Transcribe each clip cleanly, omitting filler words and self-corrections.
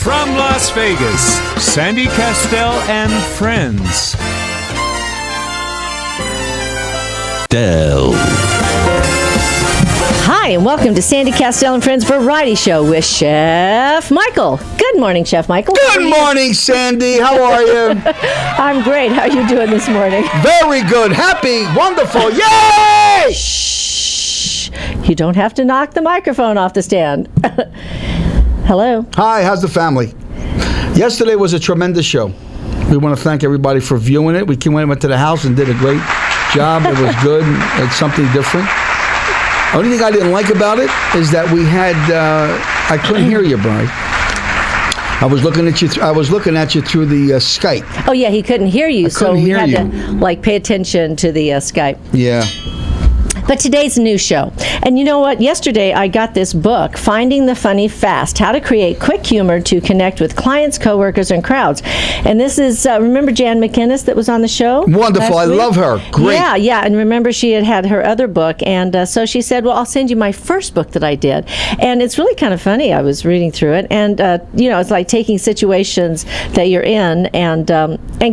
From Las Vegas, Sandy Kastel and friends. Hi, and welcome to Sandy Kastel and Friends Variety Show with Chef Michael. Good morning, Chef Michael. Good morning, Sandy. How are you? I'm great. How are you doing this morning? Very good. Happy. Wonderful. Yay! Shh. You don't have to knock the microphone off the stand. Hello. Hi, how's the family? Yesterday was a tremendous show. We want to thank everybody for viewing it. We went to the house and did a great job. It was good. It's something different. The only thing I didn't like about it is that we had, I couldn't hear you, Brian. I was looking at you through the Skype. Oh, yeah, he couldn't hear you, so we had to pay attention to the Skype. Yeah. But today's a new show. And you know what? Yesterday, I got this book, Finding the Funny Fast, How to Create Quick Humor to Connect with Clients, Coworkers, and Crowds. And this is, remember Jan McInnes that was on the show? Wonderful. I love her. Great. Yeah. And remember, she had her other book. And so she said, well, I'll send you my first book that I did. And it's really kind of funny. I was reading through it. And, it's like taking situations that you're in and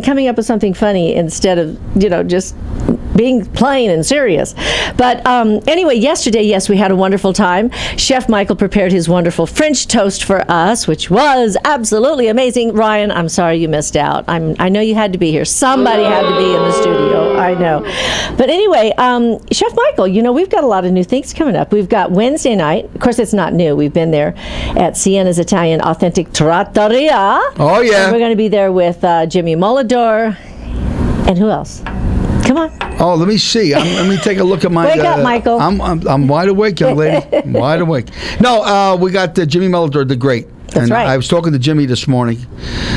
coming up with something funny instead of, just being plain and serious. But anyway, yesterday, yes, we had a wonderful time. Chef Michael prepared his wonderful French toast for us, which was absolutely amazing. Ryan, I'm sorry you missed out. I know you had to be here. Somebody had to be in the studio. I know. But anyway, Chef Michael, we've got a lot of new things coming up. We've got Wednesday night. Of course, it's not new. We've been there at Sienna's Italian Authentic Trattoria. Oh, yeah. And we're going to be there with Jimmy Molador. And who else? Come on. Oh, let me see. Let me take a look at my... Wake up, Michael. I'm wide awake, young lady. I'm wide awake. No, we got Jimmy Meldor, the great. That's right. I was talking to Jimmy this morning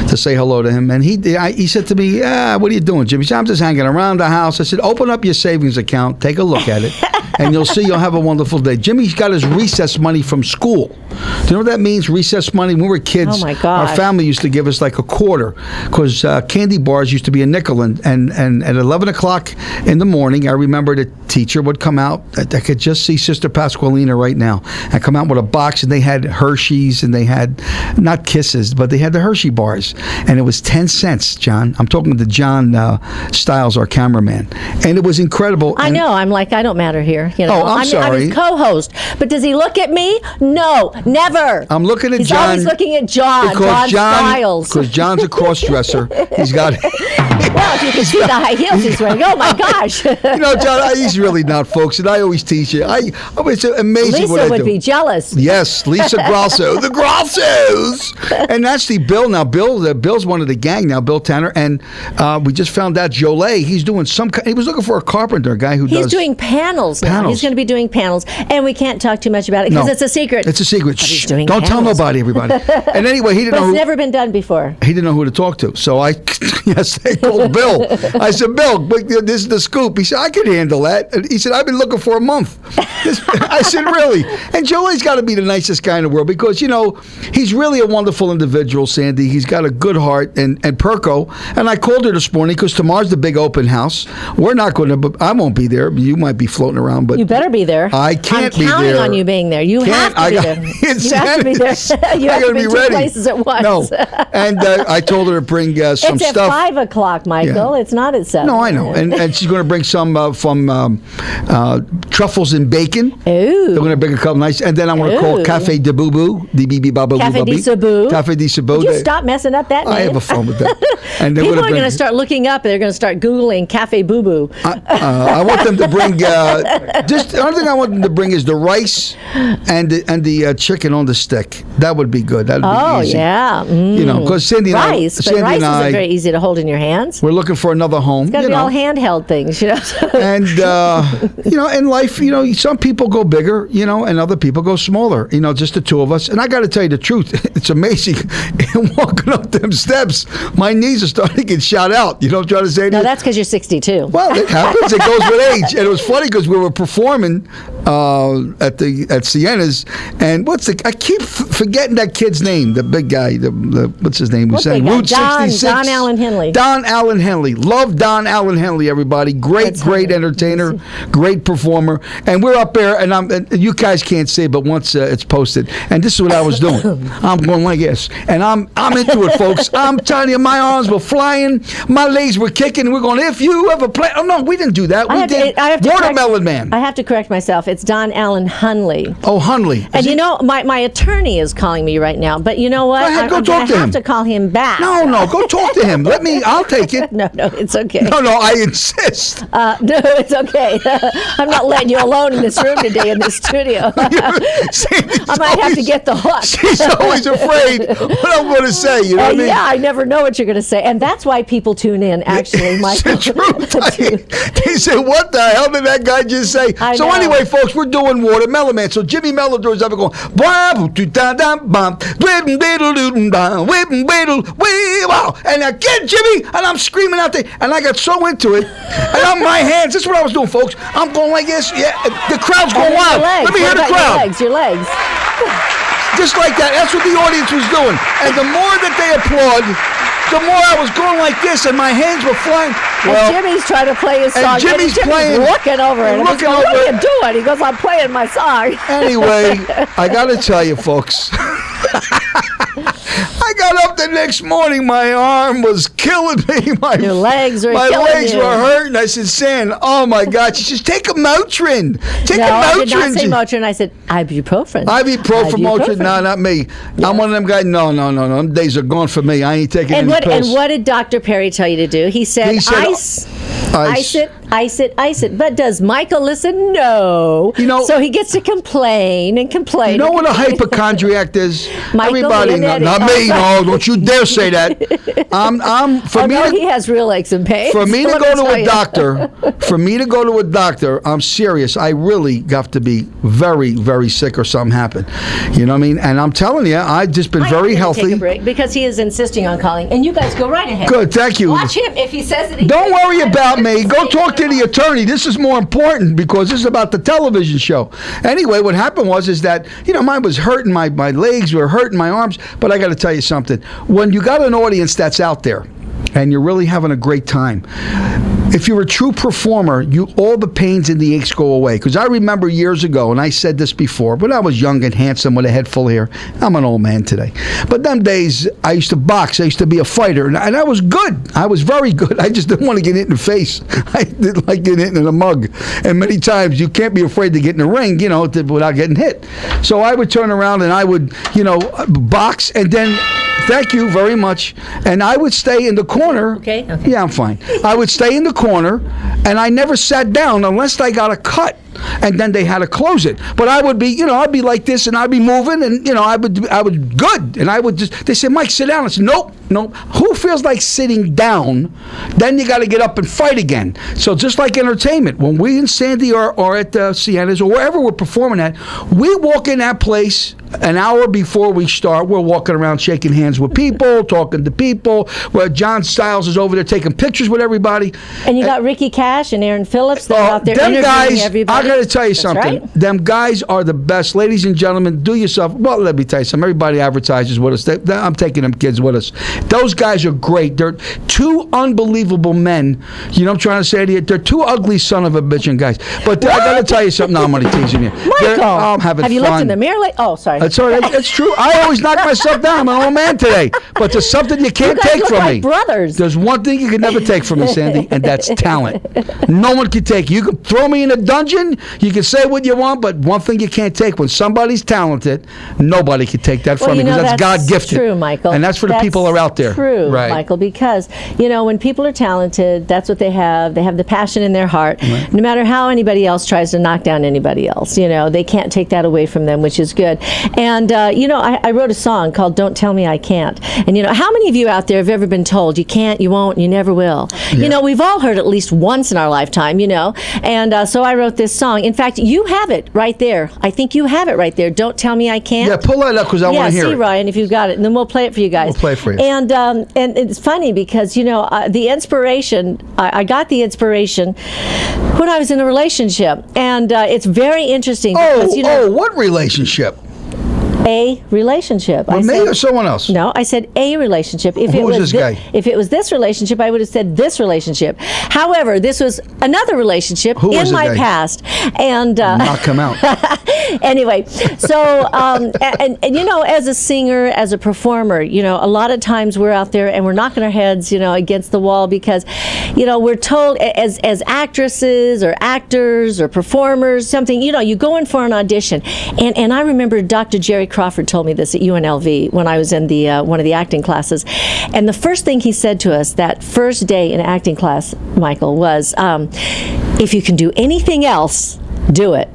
to say hello to him, and he said to me, what are you doing, Jimmy? He said, I'm just hanging around the house. I said, open up your savings account, take a look at it, and you'll see you'll have a wonderful day. Jimmy's got his recess money from school. Do you know what that means, recess money? When we were kids, oh my gosh, our family used to give us like a quarter because candy bars used to be a nickel, and at 11 o'clock in the morning, I remember the teacher would come out. I could just see Sister Pasqualina right now, and come out with a box, and they had Hershey's, and they had not Kisses, but they had the Hershey bars, and it was 10 cents, John. I'm talking to John Stiles, our cameraman, and it was incredible. I know. I'm like, I don't matter here. Oh, I'm sorry. I'm his co-host, but does he look at me? No, never. I'm looking at He's John. He's always looking at John. John Stiles. Because John's a cross-dresser. He's got... Well, if you can see the high heels he's wearing, oh my gosh. John, he's really not, folks, and I always teach you. It's amazing Lisa what I do. Lisa would be jealous. Yes, Lisa Grasso. The Grassos! And actually, Bill, Bill's one of the gang now, Bill Tanner, and we just found out Jolet, he's doing he was looking for a carpenter, a guy who He's doing panels now. He's going to be doing panels, and we can't talk too much about it because it's a secret. It's a secret. But he's doing Don't tell nobody, everybody. And anyway, he didn't know. It's never been done before. He didn't know who to talk to. So I called Bill. I said, Bill, this is the scoop. He said, I can handle that. And he said, I've been looking for a month. I said, really? And Joey's got to be the nicest guy in the world because, he's really a wonderful individual, Sandy. He's got a good heart. And Perko, and I called her this morning because tomorrow's the big open house. We're not going to, I won't be there. You might be floating around, but... You better be there. I can't be there. I'm counting on you being there. You have to be there. You have to be there. You have to be in two places at once. No. And I told her to bring some stuff. It's at 5 o'clock, Michael. Yeah. It's not at 7. No, I know. And she's going to bring some from truffles and bacon. Ooh. They're going to bring a couple nice. And then I'm going to call Cafe de Boubou. Cafe de Cebu. Cafe de Cebu. Would you stop messing up that name? I have a fun with that. And people are going to start looking up and they're going to start Googling Cafe Boo Boo. I want them to bring, the only thing I want them to bring is the rice and the chicken on the stick. That would be good. That would be easy. Oh, yeah. Because Cindy and I... Rice isn't very easy to hold in your hands. We're looking for another home. It's got to be all handheld things, And, in life, some people go bigger, and other people go smaller, just the two of us. And I got to tell you the truth. It's amazing. Walking up them steps, my knees are starting to get shot out. You know what I'm trying to say? No, that's because you're 62. Well, it happens. It goes with age. And it was funny because we were performing at Sienna's, and I keep forgetting that kid's name, the big guy, the what's his name? What big guy? Route 66. Don Allen Henley. Don Allen Henley. Love Don Allen Henley, everybody. Great entertainer, great performer. And we're up there, and you guys can't see it, but once it's posted, and this is what I was doing. I'm going like this, and I'm into it, folks. I'm telling you, my arms were flying, my legs were kicking. We're going, if you ever play. Oh no, we didn't do that. We did Watermelon Man. I have to correct myself. It's Don Allen Hunley. Oh, Hunley. And you know, my attorney is calling me right now. But you know what? Go ahead, go talk to him. I have to call him back. No, go talk to him. I'll take it. No, it's okay. No, I insist. No, it's okay. I'm not letting you alone in this room today in this studio. I might have to get the hook. She's always afraid what I'm going to say. You know what I mean? Yeah, I never know what you're going to say. And that's why people tune in, actually, Michael. It's the truth. They say, what the hell did that guy just say? So anyway, folks, we're doing Watermelon Man. So Jimmy Melodor's up going, and again, Jimmy, and I'm screaming out there, and I got so into it, and on my hands, this is what I was doing, folks. I'm going like this. Yeah, the crowd's going wild. Let me hear the crowd. Your legs. Just like that. That's what the audience was doing. And the more that they applaud, the more I was going like this, and my hands were flying. Well, and Jimmy's trying to play his song. And Jimmy's playing. Looking over it. What are you doing? He goes, I'm playing my song. Anyway, I got to tell you, folks. I got up the next morning. My arm was killing me. Your legs were killing me. My legs were hurting. I said, San, oh my God. She says, take a Motrin. Take a Motrin. I did not say Motrin. I said ibuprofen. Ibuprofen, Motrin. No, not me. Yeah. I'm one of them guys. No. Them days are gone for me. I ain't taking any pills. And what did Dr. Perry tell you to do? He said ice it. But does Michael listen? No. So he gets to complain and complain. You know what a hypochondriac is? Michael, everybody, not me. No, don't you dare say that. He has real aches and pains. For me to go to a doctor, I'm serious. I really got to be very, very sick or something happened. You know what I mean? And I'm telling you, I've just been very healthy. Take a break because he is insisting on calling. And you guys go right ahead. Good, thank you. Watch him. If he says it, don't worry about me. Go talk to the attorney. This is more important because this is about the television show. Anyway, what happened is that, mine was hurting, my legs were hurting, my arms, but I got to tell you something. When you got an audience that's out there and you're really having a great time, if you're a true performer, all the pains and the aches go away. Because I remember years ago, and I said this before, when I was young and handsome with a head full of hair. I'm an old man today. But them days, I used to box. I used to be a fighter. And I was good. I was very good. I just didn't want to get hit in the face. I didn't like getting hit in the mug. And many times, you can't be afraid to get in the ring, without getting hit. So I would turn around and I would, box and then... Thank you very much. And I would stay in the corner. Okay. Yeah, I'm fine. I would stay in the corner, and I never sat down unless I got a cut. And then they had to close it. But I would be, I'd be like this, and I'd be moving, and I would good, and I would just. They said, Mike, sit down. I said, nope. Who feels like sitting down? Then you got to get up and fight again. So just like entertainment, when we in Sandy or at Sienna's or wherever we're performing at, we walk in that place an hour before we start. We're walking around shaking hands with people, talking to people. Where John Stiles is over there taking pictures with everybody. And you got Ricky Cash and Aaron Phillips. They're out there interviewing everybody. I got to tell you something. Right. Them guys are the best. Ladies and gentlemen, do yourself. Well, let me tell you something. Everybody advertises with us. I'm taking them kids with us. Those guys are great. They're two unbelievable men. You know what I'm trying to say to you? They're two ugly son of a bitchin' guys. But I got to tell you something. No, I'm only teasing you. Michael, I'm having have you fun. looked in the mirror? Sorry. That's all right. It's true. I always knock myself down. I'm an old man today. But there's something you can't take from me. Brothers. There's one thing you can never take from me, Sandy, and that's talent. No one can take it. You can throw me in a dungeon. You can say what you want, but one thing you can't take, when somebody's talented, nobody can take that from me because that's God-gifted. True, Michael. And that's for the people who are out there. True, right. Michael, because, when people are talented, that's what they have. They have the passion in their heart. Right. No matter how anybody else tries to knock down anybody else, they can't take that away from them, which is good. And, I wrote a song called Don't Tell Me I Can't. And, how many of you out there have ever been told you can't, you won't, you never will? Yeah. We've all heard at least once in our lifetime, And so I wrote this song. song. In fact, you have it right there. I think you have it right there. Don't Tell Me I Can't. Yeah, pull that up because I want to hear see, it. Ryan, if you've got it, and then we'll play it for you guys. We'll play it for you. And it's funny because, the inspiration, I got the inspiration when I was in a relationship. And it's very interesting because, What relationship? A relationship. With me or someone else? No, I said a relationship. If Who was this guy? If it was this relationship, I would have said this relationship. However, this was another relationship in my past, and not come out. Anyway, so and as a singer, as a performer, a lot of times we're out there and we're knocking our heads, against the wall because, we're told as actresses or actors or performers, something, you go in for an audition, and I remember Dr. Jerry Crawford told me this at UNLV when I was in the one of the acting classes, and the first thing he said to us that first day in acting class, Michael, was, if you can do anything else, do it.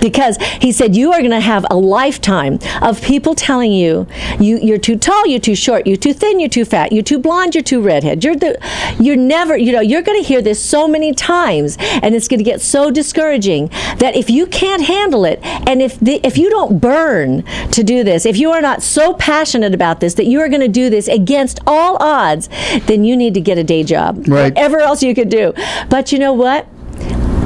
Because he said you are going to have a lifetime of people telling you're too tall, you're too short, you're too thin, you're too fat, you're too blonde, you're too redhead. You're never, you're going to hear this so many times, and it's going to get so discouraging that if you can't handle it, and if you don't burn to do this, if you are not so passionate about this that you are going to do this against all odds, then you need to get a day job. Right. Whatever else you could do. But you know what?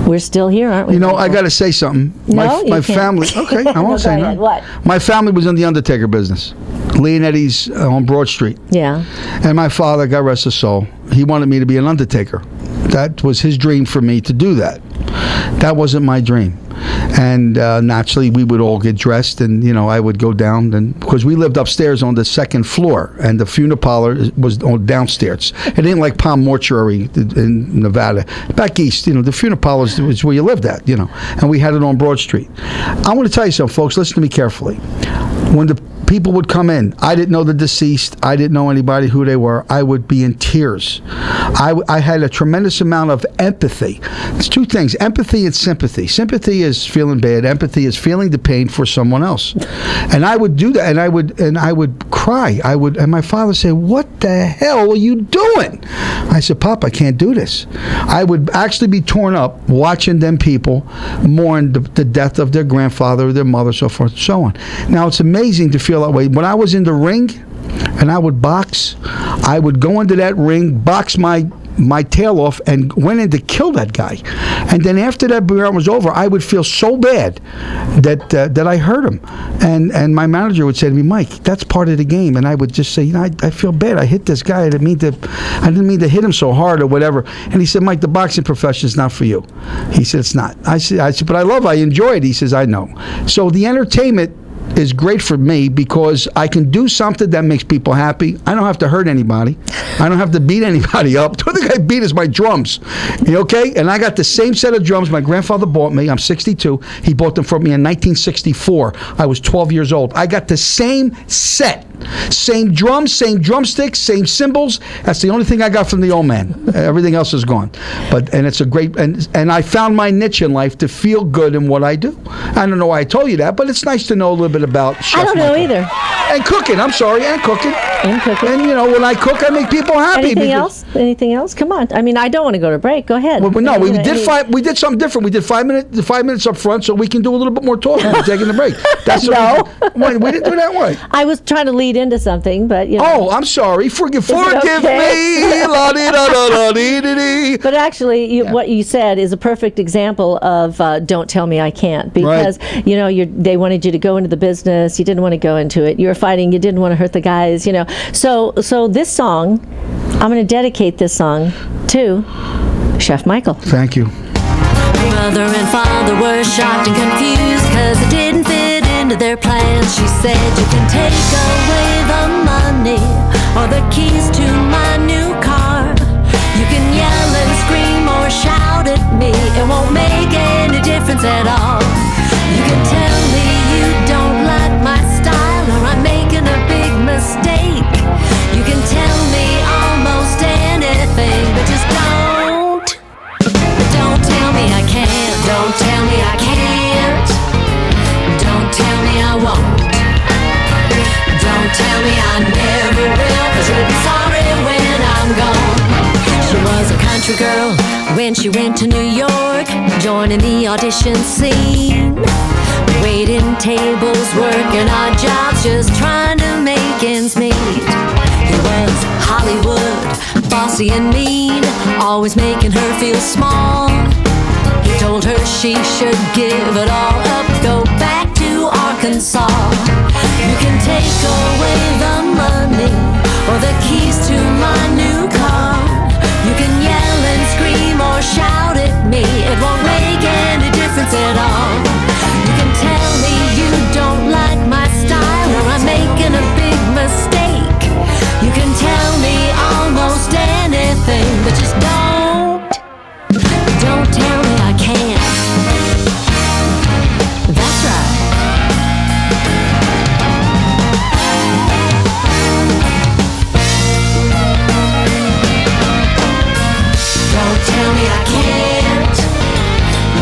We're still here, aren't we? I got to say something. No, my family. Okay, I won't say no. What? My family was in the undertaker business. Leonetti's on Broad Street. Yeah. And my father, God rest his soul, he wanted me to be an undertaker. That was his dream for me to do that. That wasn't my dream. And naturally, we would all get dressed, and I would go down, and because we lived upstairs on the second floor, and the funeral parlor was downstairs. It ain't like Palm Mortuary in Nevada. Back east, the funeral parlor was where you lived at, and we had it on Broad Street. I want to tell you something, folks. Listen to me carefully. When the people would come in, I didn't know the deceased. I didn't know anybody who they were. I would be in tears. I had a tremendous amount of empathy. It's two things: empathy and sympathy. Sympathy is feeling bad. Empathy is feeling the pain for someone else. And I would do that, and I would cry. And my father said, "What the hell are you doing?" I said, "Pop, I can't do this." I would actually be torn up watching them people mourn the death of their grandfather, or their mother, so forth and so on. Now, it's amazing to feel that way. When I was in the ring and I would box, I would go into that ring, box my tail off, and went in to kill that guy. And then after that round was over, I would feel so bad that I hurt him. And my manager would say to me, "Mike, that's part of the game." And I would just say, I feel bad. I hit this guy. I didn't mean to hit him so hard or whatever. And he said, "Mike, the boxing profession is not for you." He said, "It's not." I said, "But I enjoy it." He says, "I know." So the entertainment is great for me because I can do something that makes people happy. I don't have to hurt anybody. I don't have to beat anybody up. The only thing I beat is my drums. Okay? And I got the same set of drums my grandfather bought me. I'm 62. He bought them for me in 1964. I was 12 years old. I got the same set. Same drums, same drumsticks, same cymbals. That's the only thing I got from the old man. Everything else is gone. And it's a great, and I found my niche in life to feel good in what I do. I don't know why I told you that, but it's nice to know a little bit about Chef I don't know Michael. either. And cooking, I'm sorry, and cooking. And cooking. And when I cook, I make people happy. Anything else? Anything else? Come on. I mean, I don't want to go to break. Go ahead. Well, no, we did something different. We did 5 minutes up front so we can do a little bit more talking. We're taking the break. That's No. we didn't do that way. I was trying to lead into something, but Oh, I'm sorry. Forgive okay? me. La-dee-da-da-da-dee-dee-dee. But actually, what you said is a perfect example of "Don't Tell Me I Can't," because they wanted you to go into the business. You didn't want to go into it. You were fighting. You didn't want to hurt the guys. So this song, I'm going to dedicate this song to Chef Michael. Thank you. Mother and father were shocked and confused because it didn't fit into their plans. She said, "You can take away the money or the keys to my new car. You can yell and scream or shout at me. It won't make any difference at all. You can tell me you don't like my style or I'm making a big mistake. You can tell me almost anything, but just don't tell me I can't. Don't tell me I can't. Don't tell me I won't. Don't tell me I never will, 'cause you'll be sorry when I'm gone." She was a country girl when she went to New York, joining the audition scene. Waiting tables, working odd jobs, just trying to make ends meet. He was Hollywood, bossy and mean, always making her feel small. He told her she should give it all up, go back to Arkansas. You can take away the money or the keys to my new car. You can yell and scream or shout at me, it won't make any difference at all. You can tell me you don't like my style or I'm making a big mistake. You can tell me almost anything, but just don't tell me I can't. That's right. Don't tell me I can't.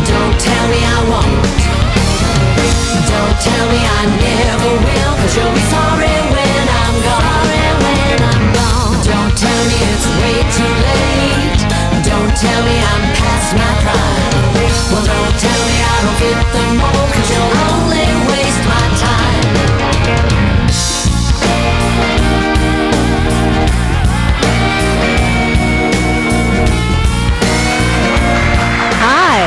Don't tell me I won't. Don't tell me I never will, 'cause you'll be sorry when I'm gone. Don't tell me it's way too late. Don't tell me I'm past my prime. Well, don't tell me I don't fit the mold, 'cause you'll only waste my time. Hi.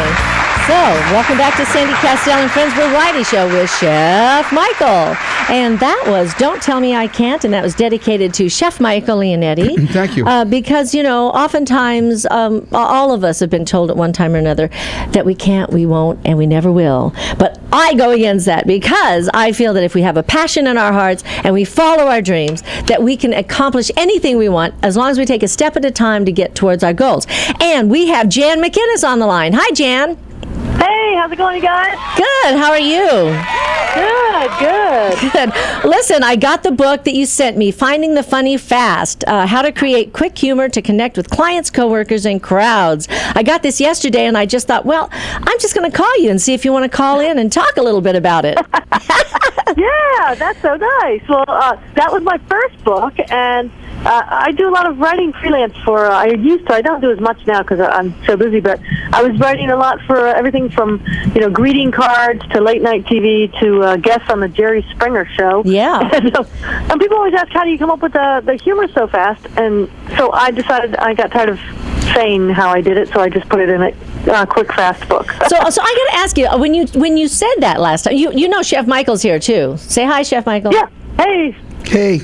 So, welcome back to Sandy Kastel and Friends Variety Show with Chef Michael. And that was Don't Tell Me I Can't, and that was dedicated to Chef Michael Leonetti. Thank you. Because, oftentimes all of us have been told at one time or another that we can't, we won't, and we never will. But I go against that because I feel that if we have a passion in our hearts and we follow our dreams, that we can accomplish anything we want as long as we take a step at a time to get towards our goals. And we have Jan McInnes on the line. Hi, Jan. Hey, how's it going, you guys? Good. How are you? Good. Good. Listen, I got the book that you sent me, Finding the Funny Fast, How to Create Quick Humor to Connect with Clients, Coworkers, and Crowds. I got this yesterday, and I just thought, well, I'm just going to call you and see if you want to call in and talk a little bit about it. Yeah, that's so nice. Well, that was my first book, and I do a lot of writing freelance for, I don't do as much now because I'm so busy, but I was writing a lot for everything from, greeting cards to late night TV to guests on the Jerry Springer show. Yeah. And people always ask, how do you come up with the humor so fast? And so I decided I got tired of saying how I did it, so I just put it in a quick, fast book. So I got to ask you, when you said that last time, you know Chef Michael's here too. Say hi, Chef Michael. Yeah. Hey. Hey.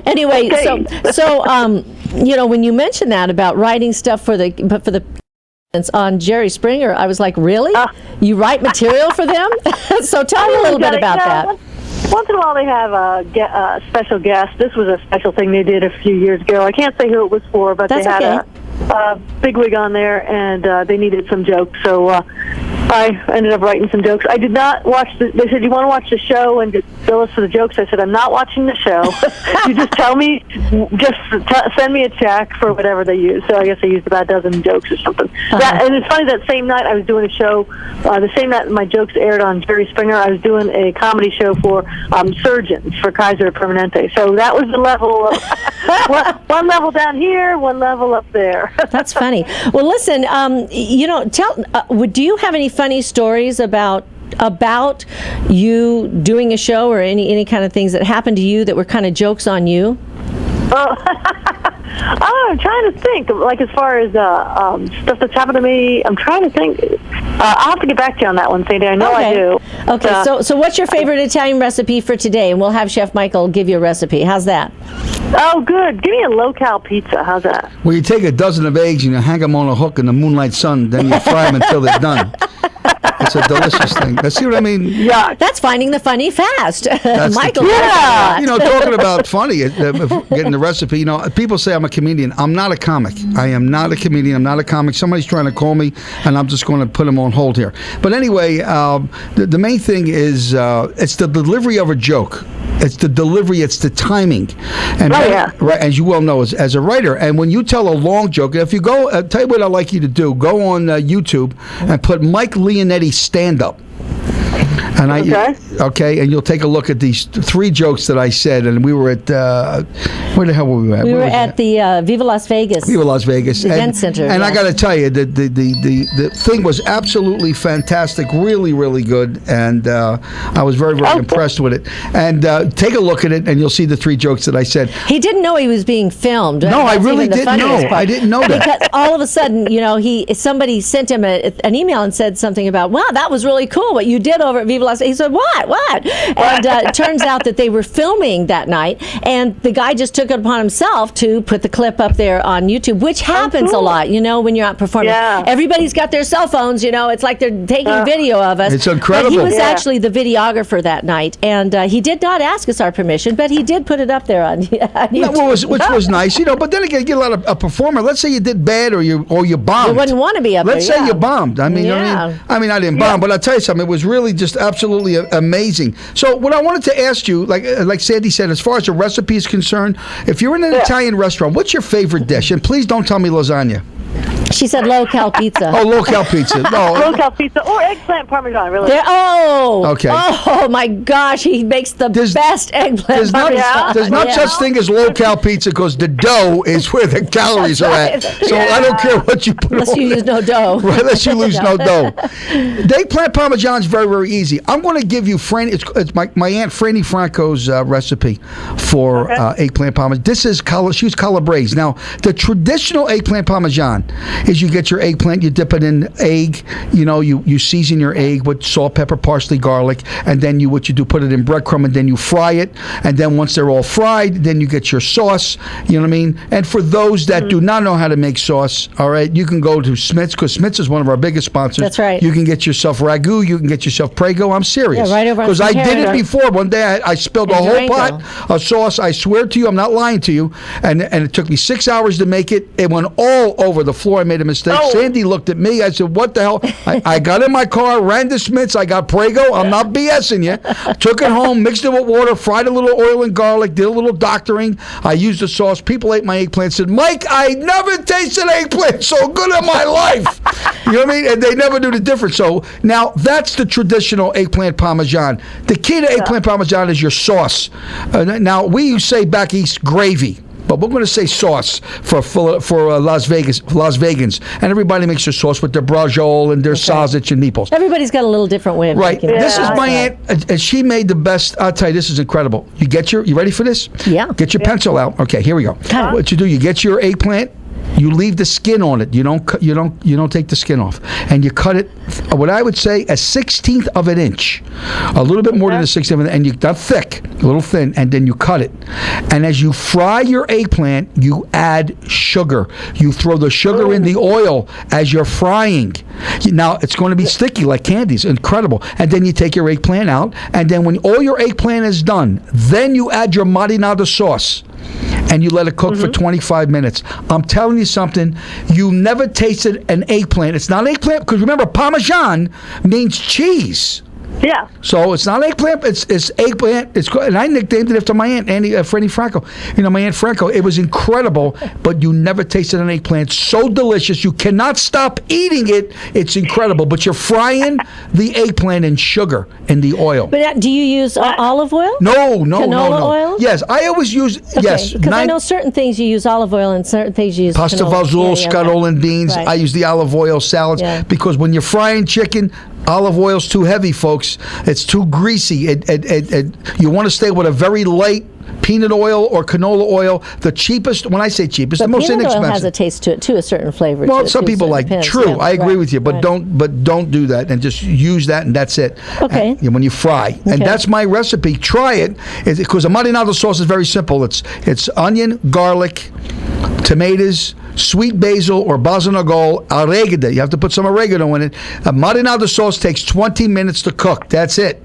Anyway, Okay. so when you mentioned that about writing stuff for the on Jerry Springer, I was like, really? You write material for them? So tell me a little bit about that. Once in a while they have a special guest. This was a special thing they did a few years ago. I can't say who it was for, but That's they had okay. a bigwig on there, and they needed some jokes. So I ended up writing some jokes. I did not watch they said, you want to watch the show and just bill us for the jokes? I said, I'm not watching the show. You just tell me, send me a check for whatever they use. So I guess they used about a dozen jokes or something. And it's funny, that same night I was doing a show, the same night my jokes aired on Jerry Springer, I was doing a comedy show for surgeons for Kaiser Permanente. So that was the level of one level down here, one level up there. That's funny. Well, listen, do you have any funny stories about you doing a show or any kind of things that happened to you that were kind of jokes on you? I'm trying to think, like as far as stuff that's happened to me. I'm trying to think. I'll have to get back to you on that one, Sadie. I know okay. I do. Okay, so what's your favorite Italian recipe for today? And we'll have Chef Michael give you a recipe. How's that? Oh, good. Give me a low-cal pizza. How's that? Well, you take a dozen of eggs and you hang them on a hook in the moonlight sun, then you fry them until they're done. It's a delicious thing. See what I mean? Yeah. That's finding the funny fast. Michael. Yeah. Talking about funny, getting the recipe, people say I'm a comedian. I'm not a comic. I am not a comedian. I'm not a comic. Somebody's trying to call me, and I'm just going to put them on hold here. But anyway, the main thing is it's the delivery of a joke. It's the delivery. It's the timing. And right, as you well know, as a writer, and when you tell a long joke, if you go, tell you what I'd like you to do. Go on YouTube and put Mike Leonetti stand-up. And Okay. and you'll take a look at these 3 jokes that I said, and we were at where the hell were we at? We Where were was at it? the Viva Las Vegas. Viva Las Vegas Event Center. and I yes. got to tell you, the thing was absolutely fantastic, really, really good, and I was very, very impressed with it. And take a look at it, and you'll see the 3 jokes that I said. He didn't know he was being filmed. No, I That's really even the didn't know. funniest part. I didn't know that. Because all of a sudden, somebody sent him an email and said something about, wow, that was really cool what you did over at Viva Las Vegas. He said, what? And it turns out that they were filming that night, and the guy just took it upon himself to put the clip up there on YouTube, which happens a lot, when you're out performing. Yeah. Everybody's got their cell phones, it's like they're taking video of us. It's incredible. But he was Yeah. actually the videographer that night, and he did not ask us our permission, but he did put it up there on YouTube. Which was nice, but then again, you get a lot of a performer. Let's say you did bad or you bombed. You wouldn't want to be up Let's there. say you bombed. I mean, Yeah. I didn't bomb, but I'll tell you something. It was really just absolutely amazing. So what I wanted to ask you, like Sandy said, as far as the recipe is concerned, if you're in an Italian restaurant, what's your favorite dish? And please don't tell me lasagna. She said low-cal pizza. Oh, low-cal pizza. No. Local pizza or eggplant parmesan, really. Okay. Oh my gosh, he makes the best eggplant There's not, parmesan. there's not Yeah. such thing as low-cal pizza because the dough is where the calories are at. That's So I don't care what you put Unless on you it. use no dough. Right, unless you lose no dough. The eggplant parmesan is very, very easy. I'm going to give you it's my Aunt Franny Franco's recipe for eggplant parmesan. This is she used calabrese. Now, the traditional eggplant parmesan is you get your eggplant, you dip it in egg, you season your egg with salt, pepper, parsley, garlic, and then what you do, put it in breadcrumb, and then you fry it, and then once they're all fried, then you get your sauce, you know what I mean? And for those that do not know how to make sauce, all right, you can go to Smith's, because Smith's is one of our biggest sponsors. That's right. You can get yourself ragu, you can get yourself Prego. I'm serious. Yeah, right over on because I did it Sahara. before. One day I spilled a And whole Durango. pot of sauce. I swear to you, I'm not lying to you. And it took me 6 hours to make it. It went all over the floor. I made a mistake. Sandy looked at me. I said, what the hell? I got in my car, ran to Smith's. I got Prego. I'm not BSing you. Took it home, mixed it with water, fried a little oil and garlic, did a little doctoring. I used the sauce. People ate my eggplant, said, Mike, I never tasted eggplant so good in my life. You know what I mean? And they never knew the difference. So now that's the traditional eggplant parmesan. The key to eggplant parmesan is your sauce. Now, we say back east gravy. But we're going to say sauce for Las Vegans, and everybody makes their sauce with their brajol and their sausage and meatballs. Everybody's got a little different way of Right. making it. This is my aunt, and she made the best. I'll tell you, this is incredible. You ready for this? Yeah. Get your pencil out. Okay, here we go. Cut it. What you do? You get your eggplant. You leave the skin on it. You don't take the skin off, and you cut it. What I would say, 1/16 of an inch, a little bit more than 1/16 of an inch, and you not thick, a little thin, and then you cut it. And as you fry your eggplant, you add sugar. You throw the sugar in the oil as you're frying. Now it's going to be sticky like candy. It's incredible. And then you take your eggplant out, and then when all your eggplant is done, then you add your marinara sauce. And you let it cook for 25 minutes. I'm telling you something. You never tasted an eggplant. It's not eggplant because remember, Parmesan means cheese. Yeah. So it's not eggplant. It's eggplant. And I nicknamed it after my aunt, Franny Franco. My Aunt Franco. It was incredible, but you never tasted an eggplant. So delicious. You cannot stop eating it. It's incredible. But you're frying the eggplant in sugar in the oil. But do you use olive oil? No. Canola oil? Yes, I always use yes. Because I know certain things you use olive oil and certain things you use Pasta canola. fazool, Yeah, scuttle, right. and beans. Right. I use the olive oil salads because when you're frying chicken, olive oil's too heavy, folks. It's too greasy. You want to stay with a very light peanut oil or canola oil. The cheapest, when I say cheapest, But the most peanut inexpensive. oil has a taste to it too, a certain flavor. Well, to it, some too, people so it like. depends. True, Yeah, I agree right, with you, but right. don't do that and just use that and that's it. Okay. When you fry, and Okay. that's my recipe. Try it because the marinara sauce is very simple. It's onion, garlic, tomatoes, sweet basil or basil oregano. You have to put some oregano in it. A marinara sauce takes 20 minutes to cook. That's it.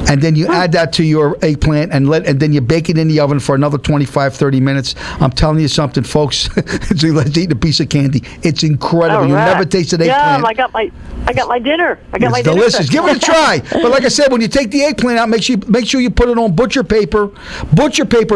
And then you add that to your eggplant and then you bake it in the oven for another 25, 30 minutes. I'm telling you something, folks. It's like eating a piece of candy. It's incredible. All You right. never tasted eggplant. Yum, I got my dinner. It's delicious. Give it a try. But like I said, when you take the eggplant out, make sure you put it on butcher paper,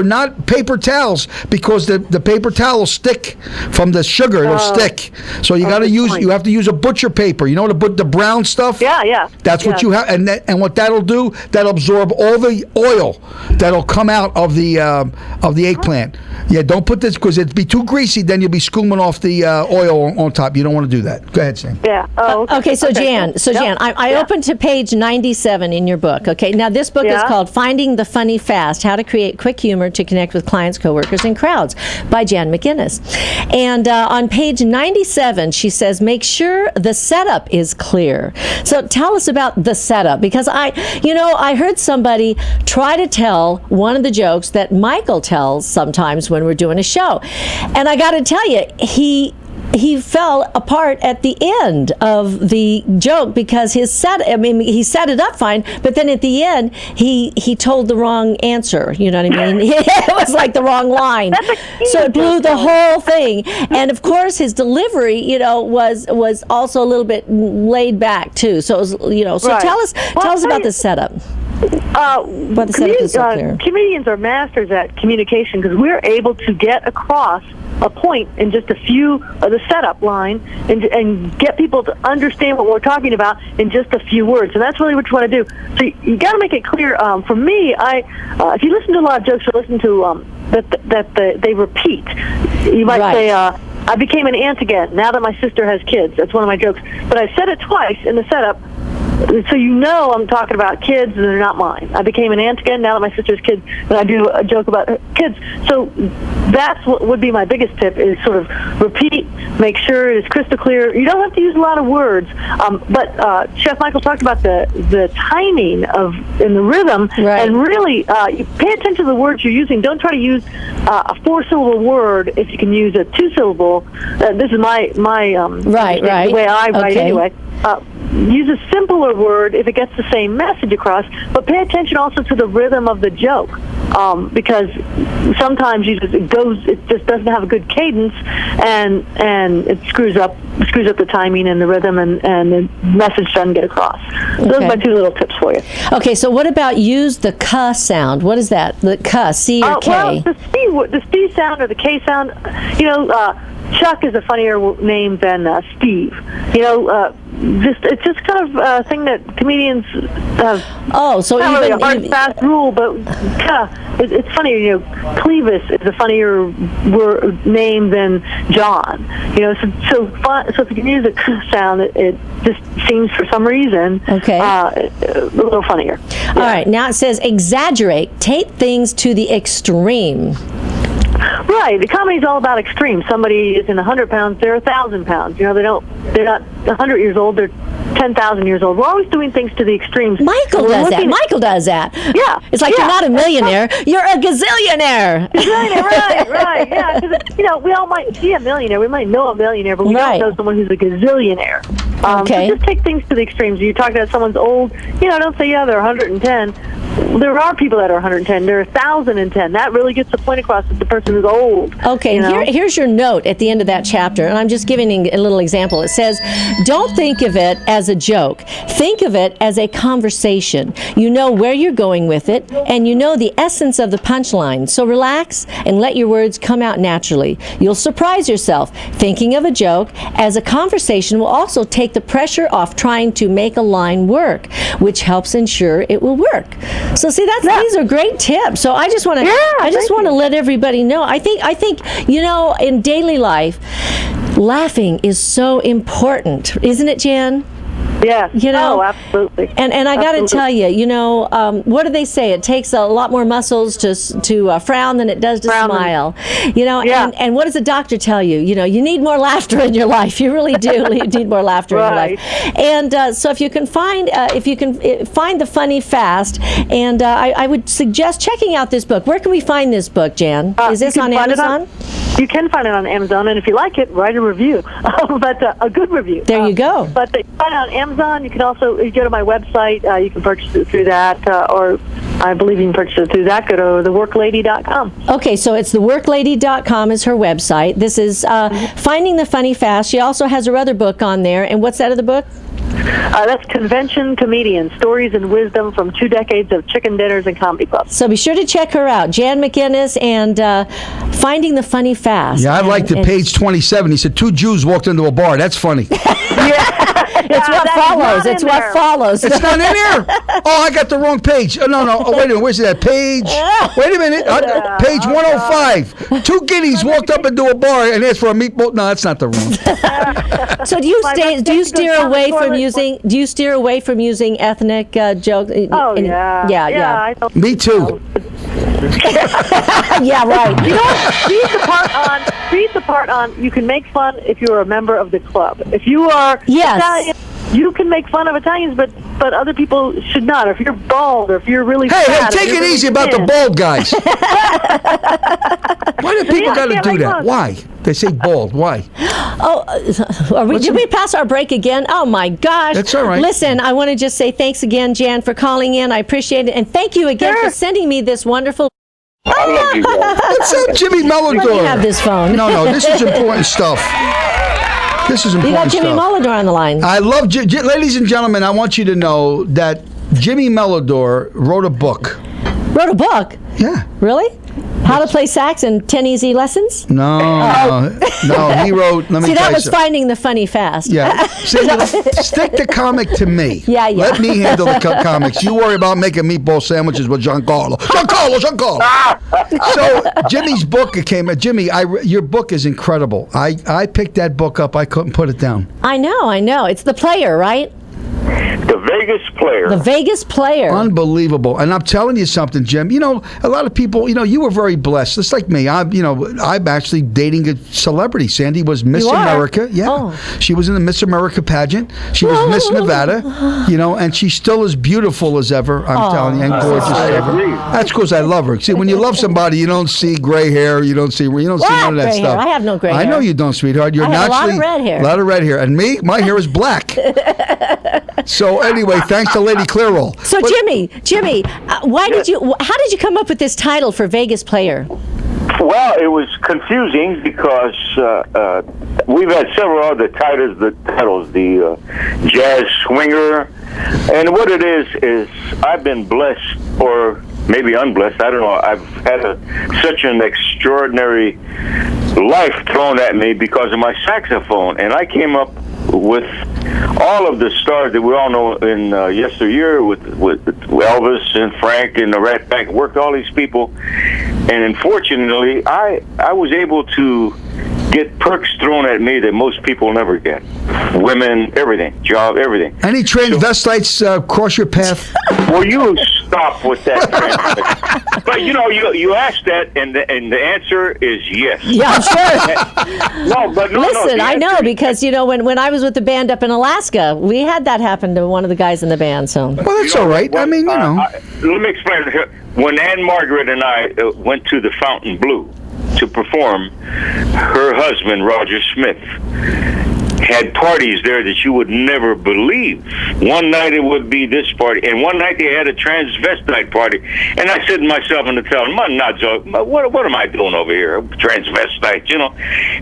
not paper towels, because the paper towel will stick from from the sugar. It'll stick. So you got to use. You have to use a butcher paper. You know the brown stuff. Yeah. That's what you have, and what that'll do. That'll absorb all the oil that'll come out of the eggplant. Yeah, don't put this because it'd be too greasy. Then you'll be scooming off the oil on top. You don't want to do that. Go ahead, Sam. Yeah. Oh, okay. So Jan, I opened to page 97 in your book. Okay. Now this book is called "Finding the Funny Fast: How to Create Quick Humor to Connect with Clients, Coworkers, and Crowds" by Jan McGinnis. And on page 97, she says, "Make sure the setup is clear." So tell us about the setup, because I heard somebody try to tell one of the jokes that Michael tells sometimes when we're doing a show, and I got to tell you, he fell apart at the end of the joke because he set it up fine, but then at the end he told the wrong answer. You know what I mean? It was like the wrong line, so it blew the whole thing. And of course, his delivery, was also a little bit laid back too. So it was, so tell us about the setup. But comedians are masters at communication because we're able to get across a point in just a few of the setup line and get people to understand what we're talking about in just a few words. And that's really what you want to do. So you got to make it clear. For me, if you listen to a lot of jokes or listen to that they repeat, you might say, I became an aunt again now that my sister has kids. That's one of my jokes. But I said it twice in the setup, so I'm talking about kids and they're not mine. I became an aunt again now that my sister's kids, and I do a joke about kids. So that's what would be my biggest tip, is sort of repeat, make sure it's crystal clear. You don't have to use a lot of words, but Chef Michael talked about the timing and the rhythm, and really you pay attention to the words you're using. Don't try to use a 4-syllable word if you can use a 2-syllable. This is my the way I write anyway. Use a simpler word if it gets the same message across, but pay attention also to the rhythm of the joke, because sometimes it just doesn't have a good cadence, and it screws up the timing and the rhythm, and the message doesn't get across. Those are my 2 little tips for you. Okay, so what about use the K sound? What is that? The K, C or K? Well, the C sound or the K sound, Chuck is a funnier name than Steve. It's just kind of a thing that comedians have. Oh, so not really a hard fast rule, but it's funny. Clevis is a funnier name than John. So if you can use a K sound, it just seems for some reason a little funnier. All right, now it says exaggerate, take things to the extreme. Right. The comedy's all about extremes. Somebody is in 100 pounds, they're 1,000 pounds. They're not 100 years old, they're 10,000 years old. We're always doing things to the extremes. Michael does that. Yeah. It's like you're not a millionaire, you're a gazillionaire. Right. Yeah, because, we all might be a millionaire. We might know a millionaire, but we don't know someone who's a gazillionaire. So just take things to the extremes. You're talking about someone's old, don't say, they're 110. There are people that are 110. There are 1,010. That really gets the point across that the person is old. Okay, here's your note at the end of that chapter, and I'm just giving a little example. It says, don't think of it as a joke. Think of it as a conversation. You know where you're going with it, and you know the essence of the punchline. So relax and let your words come out naturally. You'll surprise yourself. Thinking of a joke as a conversation will also take the pressure off trying to make a line work, which helps ensure it will work. So see, these are great tips. So I just want to let everybody know. I think in daily life, laughing is so important, isn't it, Jan? Yeah. Absolutely. And I got to tell you, what do they say? It takes a lot more muscles to frown than it does to smile. And what does the doctor tell you? You need more laughter in your life. You really do. You need more laughter in your life. And so if you can find the funny fast, and I would suggest checking out this book. Where can we find this book, Jan? Is this on Amazon? You can find it on Amazon, and if you like it, write a review, but a good review. There you go. But you can find it on Amazon. You can also go to my website. You can purchase it through that, or I believe you can purchase it through that. Go to theworklady.com. Okay, so it's theworklady.com is her website. This is Finding the Funny Fast. She also has her other book on there. And what's that other book? That's Convention Comedian, Stories and Wisdom from 2 Decades of Chicken Dinners and Comedy Clubs. So be sure to check her out, Jan McInnes, and Finding the Funny Fast. Yeah, I liked it. Page 27. He said 2 Jews walked into a bar. That's funny. It's what follows. It's what follows. It's not in here. Oh, I got the wrong page. Oh, no. Oh, wait a minute. Where's that page? Wait a minute. Page 105. 2 guineas walked up into a bar and asked for a meatball. No, that's not the wrong. So do you steer away from using ethnic jokes? Oh, yeah. Yeah. Me too. Yeah, right. You know, read the part on you can make fun if you're a member of the club. If you are Italian, you can make fun of Italians, but other people should not. If you're bald or if you're really fat, take it easy about the bald guys. Why do people got to do that? Why? They say bald. Why? Did we pass our break again? Oh, my gosh. That's all right. Listen, I want to just say thanks again, Jan, for calling in. I appreciate it. And thank you again for sending me this wonderful... I love you guys. What's up, Jimmy Melodor? Let me have this phone. No, this is important stuff. This is important You got Jimmy stuff. Melodor on the line. I love... ladies and gentlemen, I want you to know that Jimmy Melodor wrote a book. Wrote a book? Yeah. Really? How to Play Sax and 10 Easy Lessons? No, he wrote... Let me See, tell that you was something. Finding the Funny Fast. Yeah. Stick the comic to me. Yeah. Let me handle the comics. You worry about making meatball sandwiches with Giancarlo. So Jimmy's book came. Jimmy, your book is incredible. I picked that book up. I couldn't put it down. I know. It's The Player, right? The Vegas Player. The Vegas Player. Unbelievable. And I'm telling you something, Jim. You know, a lot of people, you were very blessed. It's like me. I'm actually dating a celebrity. Sandy was Miss America. Yeah. Oh. She was in the Miss America pageant. She was Miss Nevada, and she's still as beautiful as ever, I'm telling you, and gorgeous as ever. That's because I love her. See, when you love somebody, you don't see gray hair, you don't see none of that gray stuff. Hair? I have no gray hair. I know you don't, sweetheart. You're I have naturally a lot of red hair. A lot of red hair. And me, my hair is black. So anyway, thanks to Lady Clearroll. So Jimmy, how did you come up with this title for Vegas Player? Well, it was confusing because we've had several other titles, the Jazz Swinger, and what it is I've been blessed, or maybe unblessed, I don't know. I've had such an extraordinary life thrown at me because of my saxophone, and I came up with all of the stars that we all know in yesteryear with Elvis and Frank and the Rat Pack, worked all these people, and unfortunately I was able to get perks thrown at me that most people never get. Women, everything, job, everything. Any transvestites cross your path? Well, you stop with that transvestite. But you asked that, and the answer is yes. Yeah, I'm sure. Listen, I know because when I was with the band up in Alaska, we had that happen to one of the guys in the band. So well, that's all right. I mean, let me explain it. When Ann Margaret and I went to the Fountain Blue to perform, her husband, Roger Smith, had parties there that you would never believe. One night it would be this party, and one night they had a transvestite party. And I said to myself in the town, what am I doing over here? Transvestite,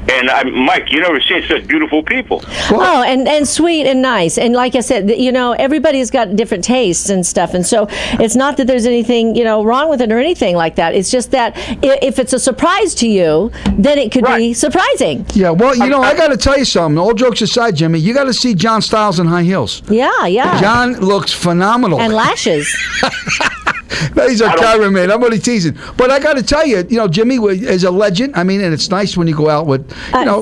And Mike, you never seen such beautiful people. Oh, and sweet and nice. And like I said, everybody's got different tastes and stuff. And so it's not that there's anything, wrong with it or anything like that. It's just that if it's a surprise to you, then it could be surprising. Yeah, well, I got to tell you something. All jokes aside, Jimmy, you got to see John Stiles in high heels. Yeah. John looks phenomenal. And lashes. No, he's our cameraman. I'm only teasing. But I got to tell you, Jimmy is a legend. I mean, and it's nice when you go out with,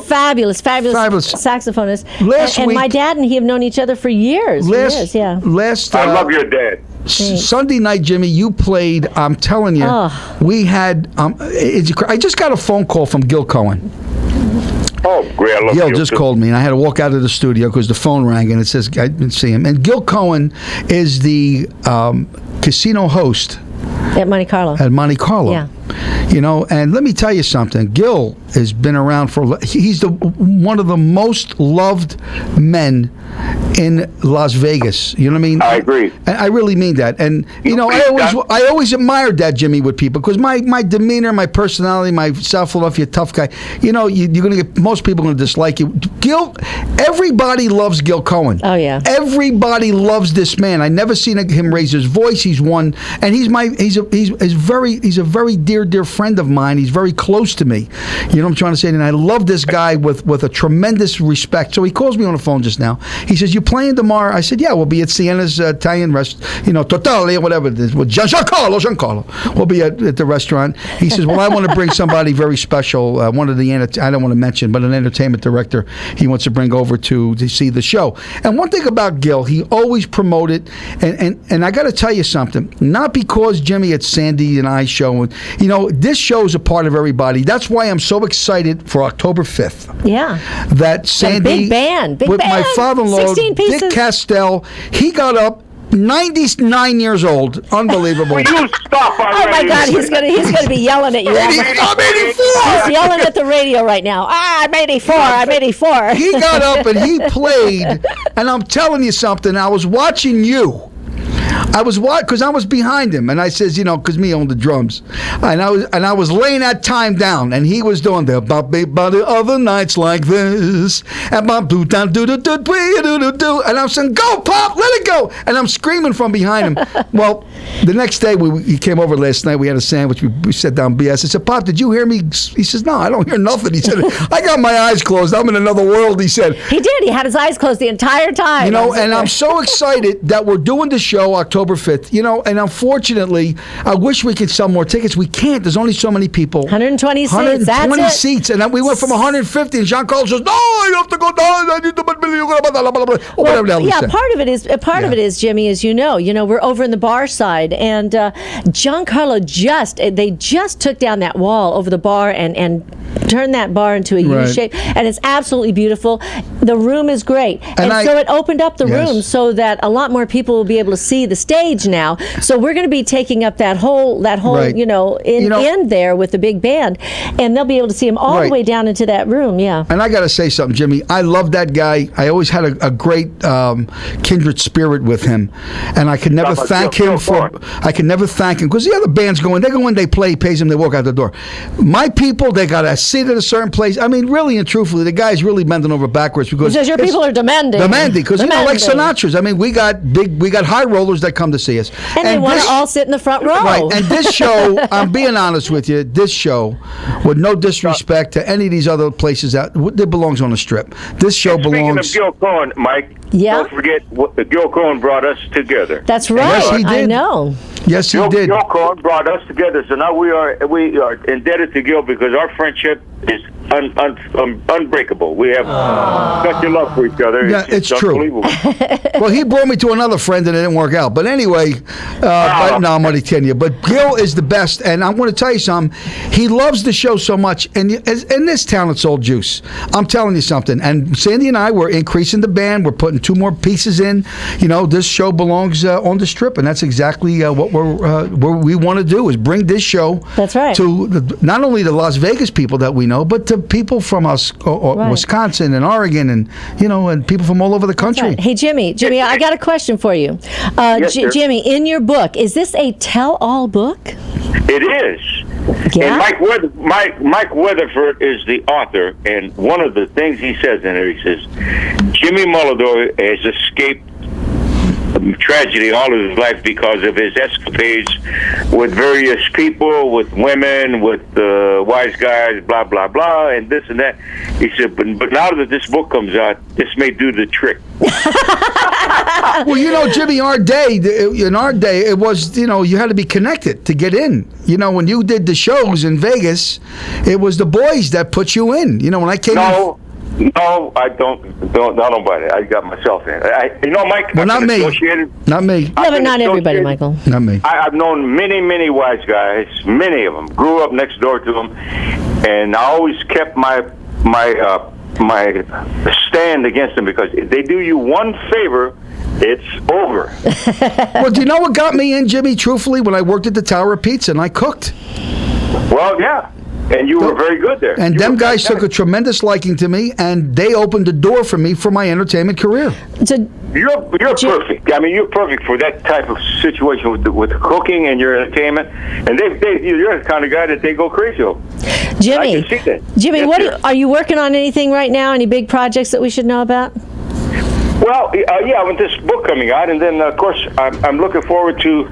fabulous saxophonist. Last week, and my dad and he have known each other for years. I love your dad. Sunday night, Jimmy, you played. I'm telling you, we had. I just got a phone call from Gil Cohen. Oh, great. I love Gil just called me, and I had to walk out of the studio because the phone rang, and it says I didn't see him. And Gil Cohen is the casino host at Monte Carlo. Yeah. And let me tell you something. Gil has been around for. He's one of the most loved men in Las Vegas. You know what I mean? I agree. And I really mean that. And I always admired that, Jimmy, with people, because my demeanor, my personality, my South-Philadelphia tough guy. You're going to get, most people are going to dislike you. Gil, everybody loves Gil Cohen. Oh yeah. Everybody loves this man. I never seen him raise his voice. He's one, and he's a very dear friend of mine. He's very close to me. You know what I'm trying to say? And I love this guy with a tremendous respect. So he calls me on the phone just now. He says, "You playing tomorrow?" I said, "Yeah, we'll be at Sienna's Italian restaurant, Totale or whatever it is. With Giancarlo. We'll be at the restaurant." He says, "Well, I want to bring somebody very special. One of the I don't want to mention, but an entertainment director he wants to bring over to see the show." And one thing about Gil, he always promoted, and I got to tell you something. Not because, Jimmy, it's Sandy and I show, this show is a part of everybody. That's why I'm so excited for October 5th. Yeah. That Sandy, big band, with my father-in-law, 16 pieces. Dick Kastel, he got up. 99 years old, unbelievable. Will you stop already? Oh my God, he's gonna be yelling at you. I'm 84. He's yelling at the radio right now. I'm 84. I'm 84. He got up and he played, and I'm telling you something. I was watching you. Because I was behind him, and I says, because me owned the drums, and I was laying that time down, and he was doing the other nights like this, and and I'm saying, "Go, Pop, let it go," and I'm screaming from behind him. Well, the next day he came over last night. We had a sandwich. We sat down BS. I said, "Pop, did you hear me?" He says, "No, I don't hear nothing." He said, "I got my eyes closed. I'm in another world." He said. He did. He had his eyes closed the entire time. And I'm so excited that we're doing the show October 5th. And unfortunately, I wish we could sell more tickets. We can't. There's only so many people. 120 seats. 120 That's seats, and we went from 150. And Jean-Claude says, "No, I have to go down. I need to whatever the hell he said." Part of it is, Jimmy, as you know, we're over in the bar side, and Giancarlo they just took down that wall over the bar and turned that bar into a U shape, and it's absolutely beautiful. The room is great, and so it opened up the room so that a lot more people will be able to see the stage now. So we're going to be taking up that whole in there with the big band, and they'll be able to see him all the way down into that room. Yeah. And I got to say something, Jimmy. I love that guy. I always had a great kindred spirit with him, and I could never thank him because the other bands go in, they play, he pays them, they walk out the door. My people, they got to sit at a certain place. I mean, really and truthfully, the guy's really bending over backwards because your people are demanding. Because like Sinatra's. I mean, we got high rollers that come to see us, and they want to all sit in the front row. Right. And this show, I'm being honest with you, this show, with no disrespect to any of these other places it belongs on the Strip. This show belongs. Speaking of Gil Cohen, Mike. Yeah. Don't forget Gil Cohen brought us together. That's right. Yes, he did. I know. Yes, he did. Gil Cohen brought us together, so now we are indebted to Gil because our friendship is unbreakable. We have such a love for each other. Yeah, it's true. Unbelievable. Well, he brought me to another friend and it didn't work out. But anyway, I'm only kidding you. But Gil is the best, and I'm going to tell you something. He loves the show so much, and in this town, it's all juice. I'm telling you something. And Sandy and I, we're increasing the band. We're putting 2 more pieces in. This show belongs on the Strip, and that's exactly what we want to do is bring this show. That's right. To not only the Las Vegas people that we know, but to people from Wisconsin and Oregon, and and people from all over the country. Right. Hey, Jimmy, I got a question for you. Yes, Jimmy, in your book, is this a tell-all book? It is. Yeah. And Mike Weatherford is the author, and one of the things he says in it, he says, Jimmy Mulador has escaped tragedy all of his life because of his escapades with various people, with women, with wise guys, blah, blah, blah, and this and that. He said, but now that this book comes out, this may do the trick. Well, Jimmy, in our day, it was, you had to be connected to get in. When you did the shows in Vegas, it was the boys that put you in. When I came in. No, I don't buy it. I got myself in. Mike. Well, not me. Not me. No, but not everybody, Michael. Not me. I've known many wise guys. Many of them grew up next door to them, and I always kept my stand against them because if they do you one favor, it's over. Well, do you know what got me in, Jimmy? Truthfully, when I worked at the Tower of Pizza and I cooked. Well, yeah. And you were very good there. And them guys took a tremendous liking to me, and they opened the door for me for my entertainment career. So, You're perfect. I mean, you're perfect for that type of situation with cooking and your entertainment. And you're the kind of guy that they go crazy over. Jimmy, I can see that. Jimmy, Yes, are you working on anything right now? Any big projects that we should know about? Well, yeah, with this book coming out, and then, of course, I'm looking forward to,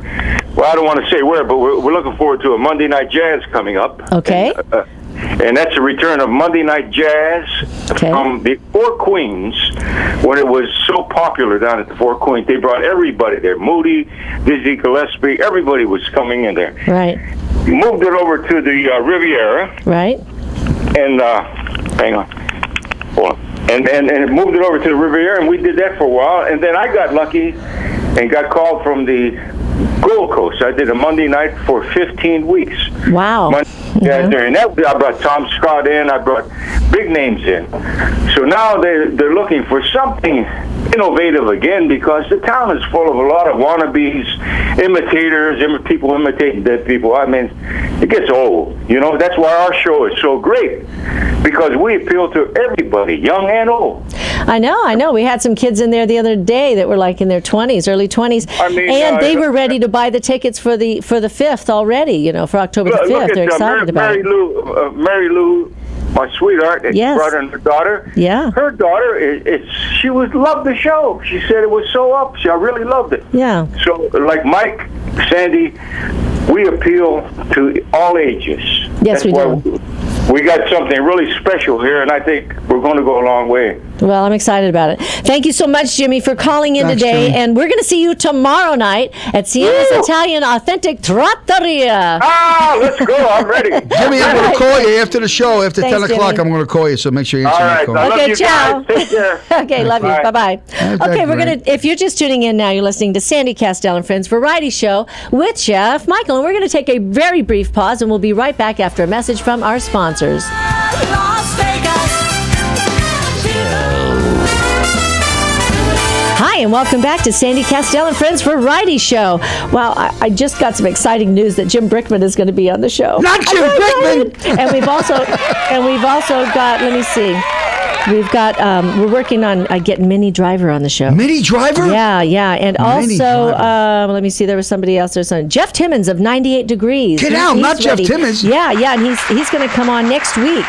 well, I don't want to say where, but we're looking forward to a Monday Night Jazz coming up. Okay. And that's a return of Monday Night Jazz from the Four Queens. When it was so popular down at the Four Queens, they brought everybody there. Moody, Dizzy Gillespie, everybody was coming in there. Right. Moved it over to the Riviera. Right. And, hang on. Hold on. And moved it over to the Riviera, and we did that for a while. And then I got lucky and got called from the Gold Coast. I did a Monday night for 15 weeks. Wow. During that, I brought Tom Scott in. I brought big names in. So now they're looking for something innovative again, because the town is full of a lot of wannabes, imitators, people imitating dead people. I mean, it gets old. You know, that's why our show is so great, because we appeal to everybody, young and old. I know. We had some kids in there the other day that were like in their 20s, early 20s, and they were ready to buy the tickets for the 5th already. You know, for October the 5th. They're excited about it. Mary Lou, my sweetheart, brought in her daughter. Yeah. Her daughter, she loved the show. She said it was so up. I really loved it. Yeah. So, like Mike, Sandy, we appeal to all ages. Yes, we do. We got something really special here, and I think we're going to go a long way. Well, I'm excited about it. Thank you so much, Jimmy, for calling in today. Jimmy. And we're going to see you tomorrow night at Sienna's Italian Authentic Trattoria. Let's go. I'm ready. Jimmy, I'm going to call you after the show. After Thanks, 10 o'clock, Jimmy. I'm going to call you, so make sure you answer All my right. call. I love Okay, you ciao. guys. Take care. Okay, love you. Bye-bye. Okay, we're going to, if you're just tuning in now, you're listening to Sandy Kastel and Friends Variety Show with Chef Michael. And we're going to take a very brief pause, and we'll be right back after a message from our sponsors. Las Vegas. Hi, and welcome back to Sandy Kastel and Friends Variety Show. Wow, I just got some exciting news that Jim Brickman is going to be on the show. Not Jim Brickman! And we've also got, let me see. We've got, we're working on getting Minnie Driver on the show. Minnie Driver? Yeah. And Minnie also, Driver. let me see, there was somebody else. There's Jeff Timmons of 98 Degrees. Get out, He's not Jeff ready. Timmons. Yeah, and he's going to come on next week.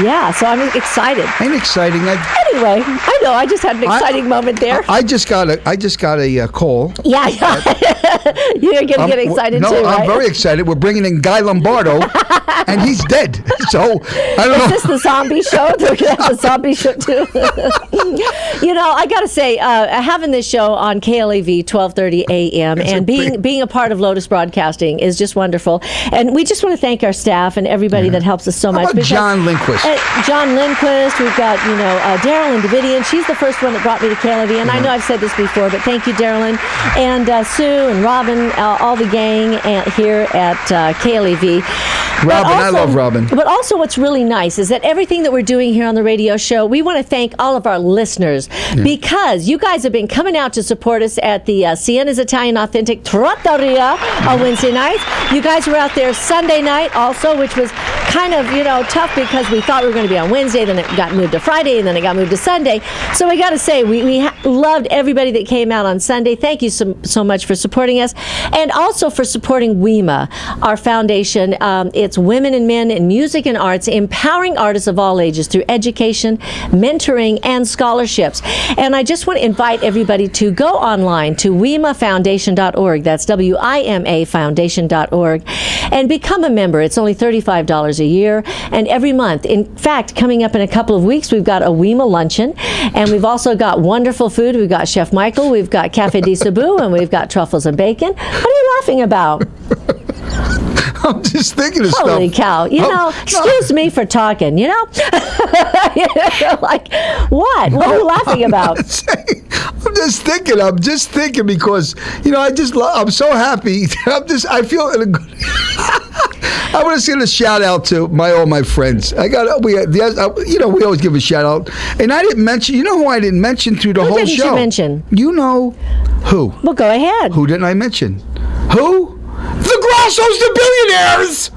Yeah, so I'm excited. Ain't exciting. Anyway, I know, I just had an exciting moment there. I just got a call. Yeah. You're going to get excited too, right? I'm very excited. We're bringing in Guy Lombardo, and he's dead. So, I don't know. Is this the zombie show? They're going to have the zombie show too. You know, I got to say, having this show on KLAV 12:30 a.m. and being a part of Lotus Broadcasting is just wonderful. And we just want to thank our staff and everybody that helps us so How much. about John Lindquist? John Lindquist. We've got, Daryl and Davidian. She's the first one that brought me to KLAV. And I know I've said this before, but thank you, Darylyn. And Sue and Robin, all the gang here at KLAV. Robin, I love Robin. But also what's really nice is that everything that we're doing here on the radio show, we want to thank all of our listeners because you guys have been coming out to support us at the Sienna's Italian Authentic Trattoria on Wednesday nights. You guys were out there Sunday night also, which was kind of, tough because we thought we were going to be on Wednesday, then it got moved to Friday, and then it got moved to Sunday. So we got to say, we loved everybody that came out on Sunday. Thank you so much for supporting us, and also for supporting WEMA, our foundation. It's Women and Men in Music and Arts, empowering artists of all ages through education, mentoring, and scholarships. And I just want to invite everybody to go online to WIMAFoundation.org. That's WIMA Foundation.org, and become a member. It's only $35 a year, and every month. In fact, coming up in a couple of weeks, we've got a WEMA luncheon, and we've also got wonderful food. We've got Chef Michael, we've got Cafe di Cebu, and we've got truffles and bacon. What are you laughing about? I'm just thinking of Holy stuff. cow. Excuse me for talking, Like, what? What are you laughing about? I'm just thinking because, I'm so happy. I feel in a good... I want to send a shout out to all my friends. We always give a shout out. And I didn't mention, who I didn't mention through the whole show? Who didn't you mention? You know who? Well, go ahead. Who didn't I mention? Who? The Grossos, the billionaires!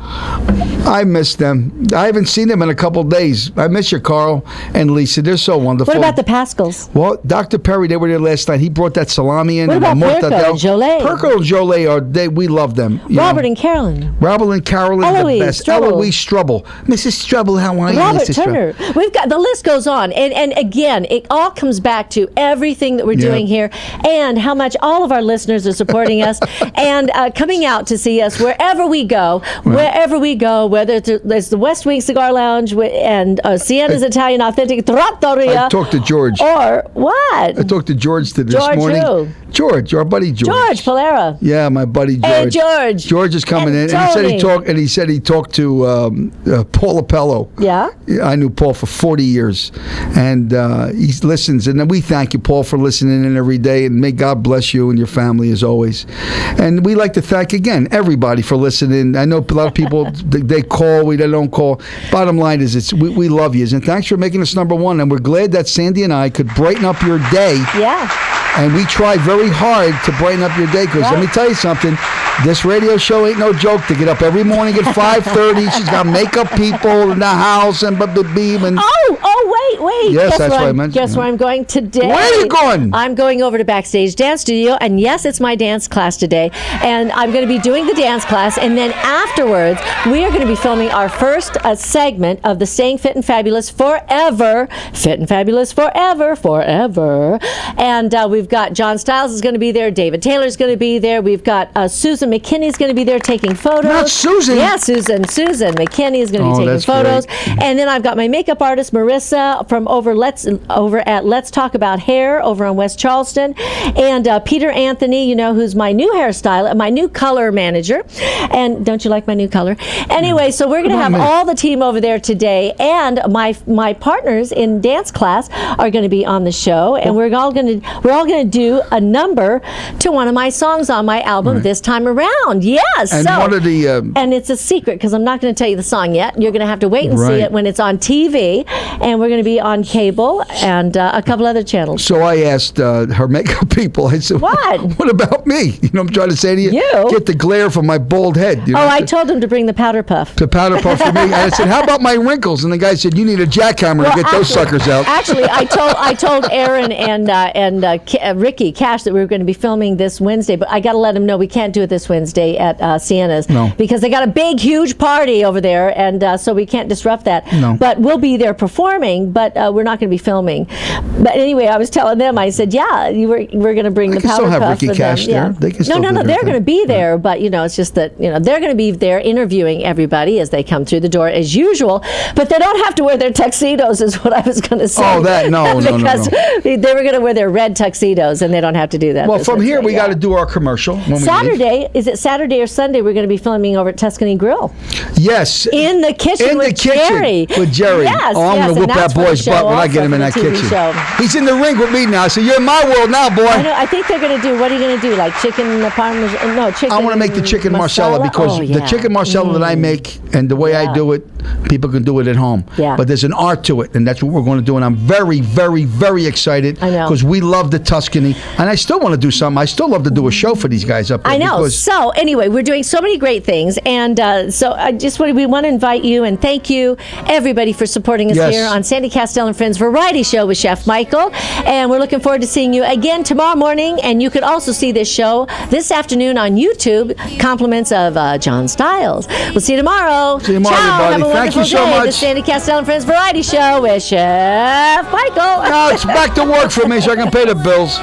I miss them. I haven't seen them in a couple days. I miss you, Carl and Lisa. They're so wonderful. What about the Pascals? Well, Dr. Perry, they were there last night. He brought that salami in. What and about the Perko and Jolie? Perko and Jolie we love them. Robert and Carolyn. Robert and Carolyn, Eloise the best. Strubble. Eloise Strubble. Mrs. Strubble, how are you, Robert Mrs. Turner. Strubble? We've got, the list goes on. And again, it all comes back to everything that we're doing here and how much all of our listeners are supporting us and coming out to see us wherever we go, whether it's the West Wing Cigar Lounge and Sienna's Italian Authentic Trattoria. I talked to George. Or what? I talked to George this George morning. who? George, our buddy George. George Polera. Yeah, my buddy George. Hey, George. George is coming And in, and Tony. he said he talked to Paul Apello. Yeah? I knew Paul for 40 years, and he listens. And we thank you, Paul, for listening in every day, and may God bless you and your family as always. And we like to thank again everybody for listening. I know a lot of people they call, they don't call. Bottom line is, we love you, and thanks for making us number one. And we're glad that Sandy and I could brighten up your day. Yeah. And we try very hard to brighten up your day because let me tell you something. This radio show ain't no joke. To get up every morning at 5:30, she's got makeup people in the house and wait. Yes, that's what I meant. Guess where I'm going today? Where are you going? I'm going over to Backstage Dance Studio, and yes, it's my dance class today. And I'm going to be doing the dance class, and then afterwards, we are going to be filming our first segment of the Staying Fit and Fabulous Forever. Fit and Fabulous Forever. And we've got John Stiles is going to be there. David Taylor's going to be there. We've got Susan McKinney's going to be there taking photos. Not Susan. Yeah, Susan McKinney is going to be taking photos. Great. And then I've got my makeup artist Marissa from over at Let's Talk About Hair over on West Charleston, and Peter Anthony, who's my new hairstylist, my new color manager. And don't you like my new color? Anyway, so we're going to have all the team over there today, and my partners in dance class are going to be on the show, and we're all going to do a number to one of my songs on my album this time around. Yes. And what are the and it's a secret because I'm not going to tell you the song yet. You're going to have to wait and see it when it's on TV, and we're going to be on cable and a couple other channels. So I asked her makeup people. I said, "What about me?" I'm trying to say to you, get the glare from my bald head. I told him to bring the powder puff. The powder puff for me. And I said, "How about my wrinkles?" And the guy said, "You need a jackhammer to get those suckers out." Actually, I told Aaron and Ricky Cash that we were going to be filming this Wednesday, but I got to let them know we can't do it this Wednesday at Sienna's because they got a big, huge party over there, and so we can't disrupt that. No. But we'll be there performing, but we're not going to be filming. But anyway, I was telling them, I said, we're going to bring the powder puff. Still have Ricky Cash there. They can still No, they're going to be there, but it's just that they're going to be there interviewing everybody as they come through the door as usual. But they don't have to wear their tuxedos, is what I was going to say. Oh, that no. Because they were going to wear their red tuxedos, and they don't have to do that. Well, from here we got to do our commercial. Saturday, is it Saturday or Sunday? We're going to be filming over at Tuscany Grill. Yes. In the kitchen with Jerry. With Jerry. Yes. I'm going to whoop that boy's butt when I get him in that kitchen. He's in the ring with me now, so you're in my world now, boy. I think they're going to do, what are you going to do? Like chicken parmesan? No, chicken. I want to make the chicken marsala because the chicken marsala that I make and the way I do it, people can do it at home. Yeah. But there's an art to it, and that's what we're going to do. And I'm very, very, very excited because we love the Tuscany. And I still want to do something. I still love to do a show for these guys up there. I know. So anyway, we're doing so many great things. And so we want to invite you and thank you, everybody, for supporting us here on Sandy Kastel and Friends Variety Show with Chef Michael. And we're looking forward to seeing you again tomorrow morning. And you can also see this show this afternoon on YouTube. Compliments of John Stiles. We'll see you tomorrow. See you tomorrow, Ciao. everybody. Have a Thank you so day. much. The Sandy Kastel and Friends Variety Show with Chef Michael. Now it's back to work for me so I can pay the bills.